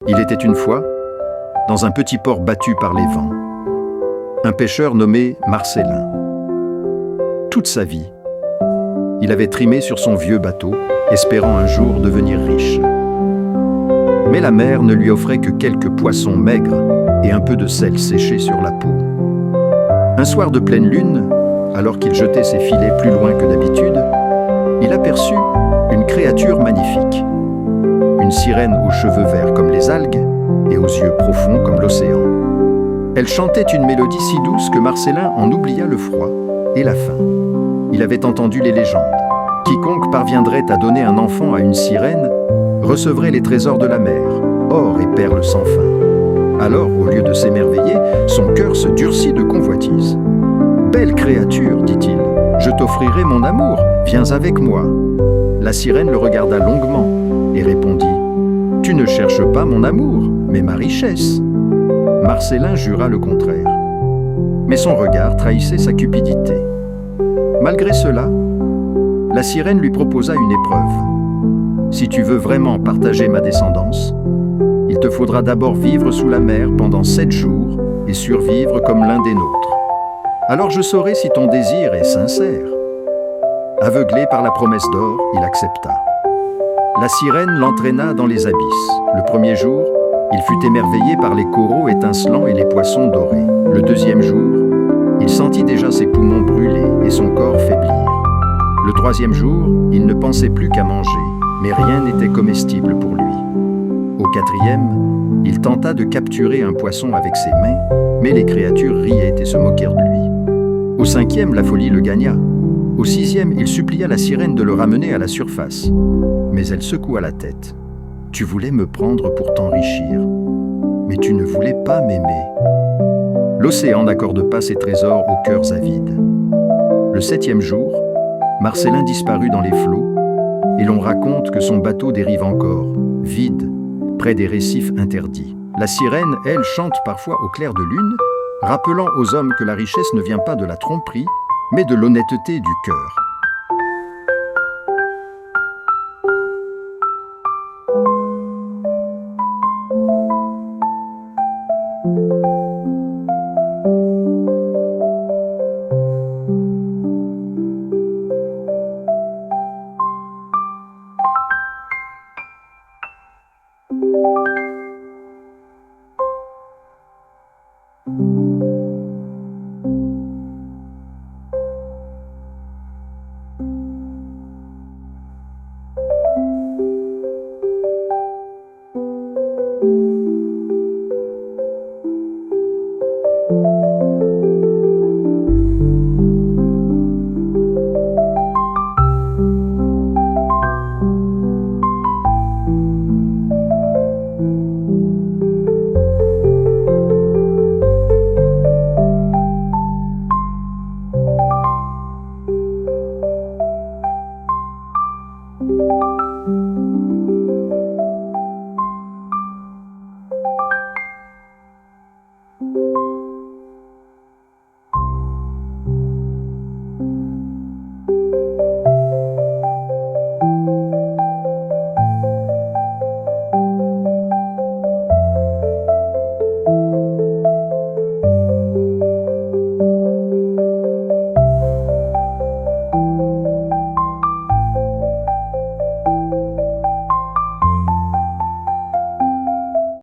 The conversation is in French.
Il était une fois, dans un petit port battu par les vents, un pêcheur nommé Marcellin. Toute sa vie, il avait trimé sur son vieux bateau, espérant un jour devenir riche. Mais la mer ne lui offrait que quelques poissons maigres et un peu de sel séché sur la peau. Un soir de pleine lune, alors qu'il jetait ses filets plus loin que d'habitude, il aperçut une créature magnifique. Une sirène aux cheveux verts comme les algues et aux yeux profonds comme l'océan. Elle chantait une mélodie si douce que Marcellin en oublia le froid et la faim. Il avait entendu les légendes. Quiconque parviendrait à donner un enfant à une sirène recevrait les trésors de la mer, or et perles sans fin. Alors, au lieu de s'émerveiller, son cœur se durcit de convoitise. « Belle créature, dit-il, je t'offrirai mon amour, viens avec moi. » La sirène le regarda longuement et répondit « Tu ne cherches pas mon amour, mais ma richesse. » Marcellin jura le contraire. Mais son regard trahissait sa cupidité. Malgré cela, la sirène lui proposa une épreuve. « Si tu veux vraiment partager ma descendance, il te faudra d'abord vivre sous la mer pendant 7 jours et survivre comme l'un des nôtres. Alors je saurai si ton désir est sincère. » Aveuglé par la promesse d'or, il accepta. La sirène l'entraîna dans les abysses. Le premier jour, il fut émerveillé par les coraux étincelants et les poissons dorés. Le deuxième jour, il sentit déjà ses poumons brûler et son corps faiblir. Le troisième jour, il ne pensait plus qu'à manger, mais rien n'était comestible pour lui. Au quatrième, il tenta de capturer un poisson avec ses mains, mais les créatures riaient et se moquèrent de lui. Au cinquième, la folie le gagna. Au sixième, il supplia la sirène de le ramener à la surface. Mais elle secoua la tête. « Tu voulais me prendre pour t'enrichir, mais tu ne voulais pas m'aimer. » L'océan n'accorde pas ses trésors aux cœurs avides. Le septième jour, Marcellin disparut dans les flots, et l'on raconte que son bateau dérive encore, vide, près des récifs interdits. La sirène, elle, chante parfois au clair de lune, rappelant aux hommes que la richesse ne vient pas de la tromperie, mais de l'honnêteté du cœur.